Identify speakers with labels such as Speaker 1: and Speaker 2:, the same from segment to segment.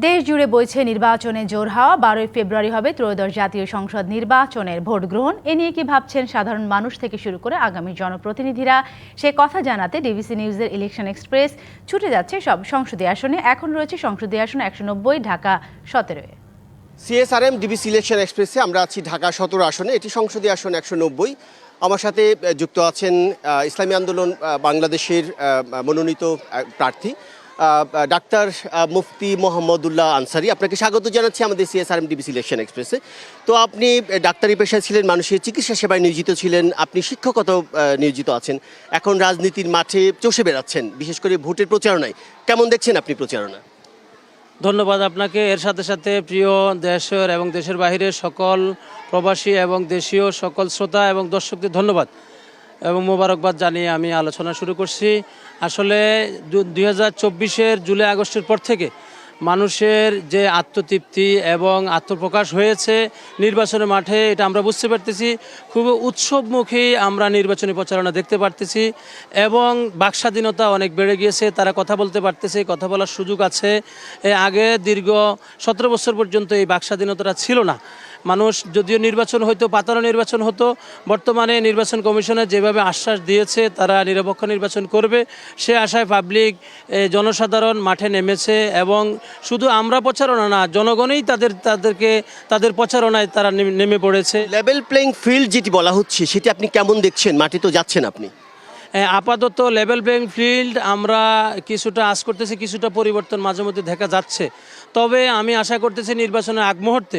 Speaker 1: দেশ জুড়ে বইছে নির্বাচনে জোর হাওয়া। 12ই ফেব্রুয়ারি হবে ত্রয়োদশ জাতীয় সংসদ নির্বাচনের ভোট গ্রহণ। এ নিয়ে কি ভাবছেন সাধারণ মানুষ থেকে শুরু করে আগামী জনপ্রতিনিধিরা, সে কথা জানাতে ডিবিসি নিউজের ইলেকশন এক্সপ্রেস ছুটে যাচ্ছে সব সংসদীয় আসনে। এখন রয়েছে সংসদীয় আসন 190, ঢাকা 17।
Speaker 2: সিএসআরএম ডিবিসি ইলেকশন এক্সপ্রেসে আমরা আছি ঢাকা 17 আসনে। এটি সংসদীয় আসন 190। আমার সাথে যুক্ত আছেন ইসলামী আন্দোলন বাংলাদেশের মনোনীত প্রার্থী ডাক্তার মুফতি মোহাম্মদুল্লাহ আনসারী। আপনাকে স্বাগত জানাচ্ছি আমাদের সিএসআরএম ডিবিসি ইলেকশন এক্সপ্রেসে। তো আপনি ডাক্তারি পেশায় ছিলেন, মানুষের চিকিৎসা সেবায় নিয়োজিত ছিলেন, আপনি শিক্ষকতাও নিয়োজিত আছেন, এখন রাজনীতির মাঠে চষে বেড়াচ্ছেন, বিশেষ করে ভোটের প্রচারণায়। কেমন দেখছেন আপনি প্রচারণা?
Speaker 3: ধন্যবাদ আপনাকে। এর সাথে সাথে প্রিয় দেশের এবং দেশের বাইরের সকল প্রবাসী এবং দেশীয় সকল শ্রোতা এবং দর্শকদের ধন্যবাদ এবং মোবারকবাদ জানিয়ে আমি আলোচনা শুরু করছি। আসলে 2024-এর জুলাই আগস্টের পর থেকে মানুষের যে আত্মতৃপ্তি এবং আত্মপ্রকাশ হয়েছে নির্বাচনের মাঠে, এটা আমরা বুঝতে পারতেছি। খুব উৎসবমুখী আমরা নির্বাচনী প্রচারণা দেখতে পারতেছি এবং বাকস্বাধীনতা অনেক বেড়ে গিয়েছে। তারা কথা বলতে পারতেছে, কথা বলার সুযোগ আছে। আগে দীর্ঘ 17 বছর পর্যন্ত এই বাকস্বাধীনতাটা ছিল না। মানুষ যদিও নির্বাচন হয়তো পাতানো নির্বাচন হতো, বর্তমানে নির্বাচন কমিশনের যেভাবে আশ্বাস দিয়েছে তারা নিরপেক্ষ নির্বাচন করবে, সে আশায় পাবলিক জনসাধারণ মাঠে নেমেছে। এবং শুধু আমরা প্রচারণা না, জনগণই তাদের প্রচারণায় তারা নেমে পড়েছে।
Speaker 2: লেভেল প্লেইং ফিল্ড যেটি বলা হচ্ছে, সেটি আপনি কেমন দেখছেন? মাঠে তো যাচ্ছেন আপনি।
Speaker 3: আপাতত লেভেল প্লেইং ফিল্ড আমরা কিছুটা আশ করতেছি, কিছুটা পরিবর্তন মাঝে মধ্যে দেখা যাচ্ছে। তবে আমি আশা করতেছি নির্বাচনের আগ মুহূর্তে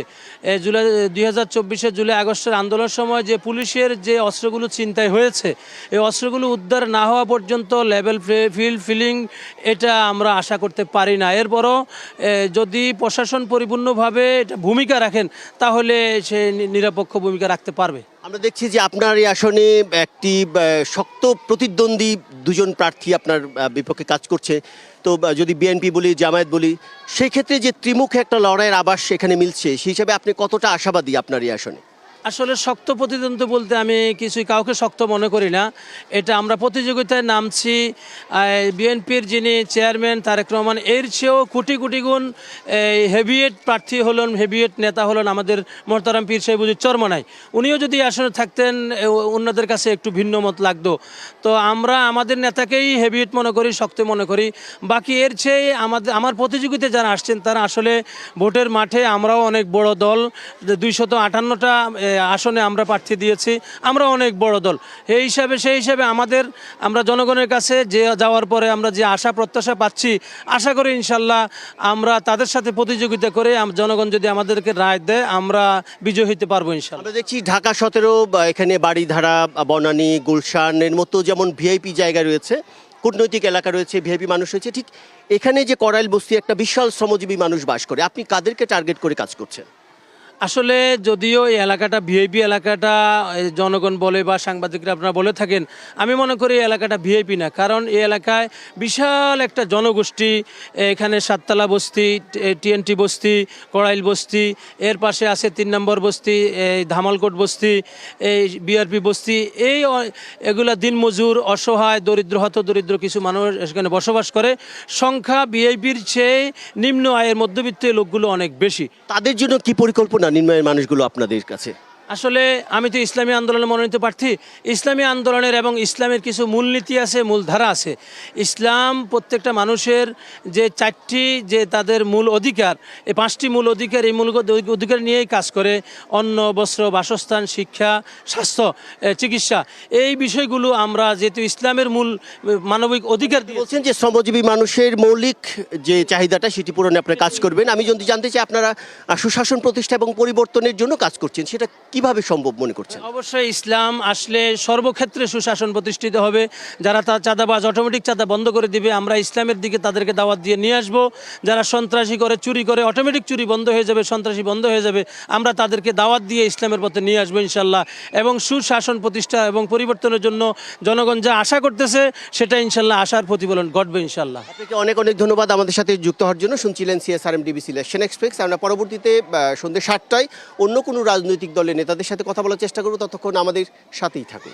Speaker 3: 2024-এর জুলাই আগস্টের আন্দোলনের সময় যে পুলিশের যে অস্ত্রগুলো ছিনতাই হয়েছে, এই অস্ত্রগুলো উদ্ধার না হওয়া পর্যন্ত লেভেল ফিল্ড ফিলিং এটা আমরা আশা করতে পারি না। এরপরও যদি প্রশাসন পরিপূর্ণভাবে এটা ভূমিকা রাখেন তাহলে সে নিরপেক্ষ ভূমিকা রাখতে পারবে।
Speaker 2: আমরা দেখছি যে আপনার এই আসনে একটি শক্ত প্রতিদ্বন্দ্বী দুজন প্রার্থী আপনার বিপক্ষে কাজ করছে। তো যদি বিএনপি বলি, জামায়াত বলি, সেই ক্ষেত্রে যে ত্রিমুখে একটা লড়াইয়ের আভাস সেখানে মিলছে, সেই হিসাবে আপনি কতটা আশাবাদী আপনার এই আসনে?
Speaker 3: আসলে শক্ত প্রতিদ্বন্দ্বী বলতে আমি কাউকে শক্ত মনে করি না। এটা আমরা প্রতিযোগিতায় নামছি। বিএনপির যিনি চেয়ারম্যান তারেক রহমান, এর চেয়েও কোটি কোটি গুণ হেভিয়েট প্রার্থী হলেন, হেভিয়েট নেতা হলেন আমাদের মোহতারাম পীর সাহেব হুজুর চরমনাই। উনিও যদি আসনে থাকতেন অন্যদের কাছে একটু ভিন্ন মত লাগতো। তো আমরা আমাদের নেতাকেই হেভিয়েট মনে করি, শক্ত মনে করি। বাকি এর চেয়ে আমার প্রতিযোগিতায় যারা আসছেন তারা আসলে ভোটের মাঠে আমরাও অনেক বড় দল, 258টা আসনে আমরা প্রার্থী দিয়েছি, আমরা অনেক বড় দল। সেই হিসাবে আমরা জনগণের কাছে যে যাওয়ার পরে আমরা যে আশা প্রত্যাশা পাচ্ছি, আশা করি ইনশাল্লাহ আমরা তাদের সাথে প্রতিযোগিতা করে জনগণ যদি আমাদেরকে রায় দেয় আমরা বিজয় হতে পারবো ইনশাল্লাহ।
Speaker 2: আমরা দেখছি ঢাকা 17, এখানে বাড়িধারা, বনানী, গুলশানের মতো যেমন ভিআইপি জায়গা রয়েছে, কূটনৈতিক এলাকা রয়েছে, ভিআইপি মানুষ রয়েছে, ঠিক এখানে যে করাইল বস্তি একটা বিশাল শ্রমজীবী মানুষ বাস করে। আপনি কাদেরকে টার্গেট করে কাজ করছেন?
Speaker 3: আসলে যদিও এই এলাকাটা ভিআইপি এলাকাটা জনগণ বলে বা সাংবাদিকরা আপনারা বলে থাকেন, আমি মনে করি এই এলাকাটা ভিআইপি না। কারণ এই এলাকায় বিশাল একটা জনগোষ্ঠী, এখানে সাততলা বস্তি, টিএনটি বস্তি, কড়াইল বস্তি, এর পাশে আছে 3 নম্বর বস্তি, এই ধামালকোট বস্তি, এই বিআরপি বস্তি। এগুলা দিনমজুর, অসহায়, দরিদ্র কিছু মানুষ এখানে বসবাস করে। সংখ্যা ভিআইপির চেয়ে নিম্ন আয়ের মধ্যবিত্ত লোকগুলো অনেক বেশি।
Speaker 2: তাদের জন্য কি পরিকল্পনা নিম্ন আয়ের মানুষগুলো আপনাদের কাছে? আসলে
Speaker 3: আমি তো ইসলামী আন্দোলনের মনোনীত প্রার্থী। ইসলামী আন্দোলনের এবং ইসলামের কিছু মূলনীতি আছে, মূলধারা আছে। ইসলাম প্রত্যেকটা মানুষের যে 4টি যে তাদের মূল অধিকার, এই 5টি মূল অধিকার, এই মূল অধিকার নিয়েই কাজ করে। অন্ন, বস্ত্র, বাসস্থান, শিক্ষা, স্বাস্থ্য, চিকিৎসা, এই বিষয়গুলো আমরা যেহেতু ইসলামের মূল মানবিক অধিকার
Speaker 2: বলছেন যে শ্রমজীবী মানুষের মৌলিক যে চাহিদাটা সেটি পূরণে আপনারা কাজ করবেন। আমি যদি জানতে চাই আপনারা সুশাসন প্রতিষ্ঠা এবং পরিবর্তনের জন্য কাজ করছেন, সেটা কিভাবে সম্ভব মনে করছেন?
Speaker 3: অবশ্যই ইসলাম আসলে সর্বক্ষেত্রে সুশাসন প্রতিষ্ঠিত হবে। যারা চাঁদাবাজ অটোমেটিক চাঁদা বন্ধ করে দিবে, আমরা ইসলামের দিকে তাদেরকে দাওয়াত দিয়ে নিয়ে আসবো। যারা সন্ত্রাসী করে, চুরি করে, অটোমেটিক চুরি বন্ধ হয়ে যাবে, সন্ত্রাসী বন্ধ হয়ে যাবে। আমরা তাদেরকে দাওয়াত দিয়ে ইসলামের পথে নিয়ে আসবো ইনশাল্লাহ। এবং সুশাসন প্রতিষ্ঠা এবং পরিবর্তনের জন্য জনগণ যা আশা করতেছে সেটা ইনশাল্লাহ আশার প্রতিফলন ঘটবে ইনশাল্লাহ।
Speaker 2: আপনাকে অনেক ধন্যবাদ আমাদের সাথে যুক্ত হওয়ার জন্য। শুনছিলেন সিএসআরএম ডিবিসি ইলেকশন এক্সপ্রেস। আমরা পরবর্তীতে সন্ধ্যে 7টায় অন্য কোনো রাজনৈতিক দলের নেতাদের সাথে কথা বলার চেষ্টা করব। ততক্ষণ আমাদের সাথেই থাকুন।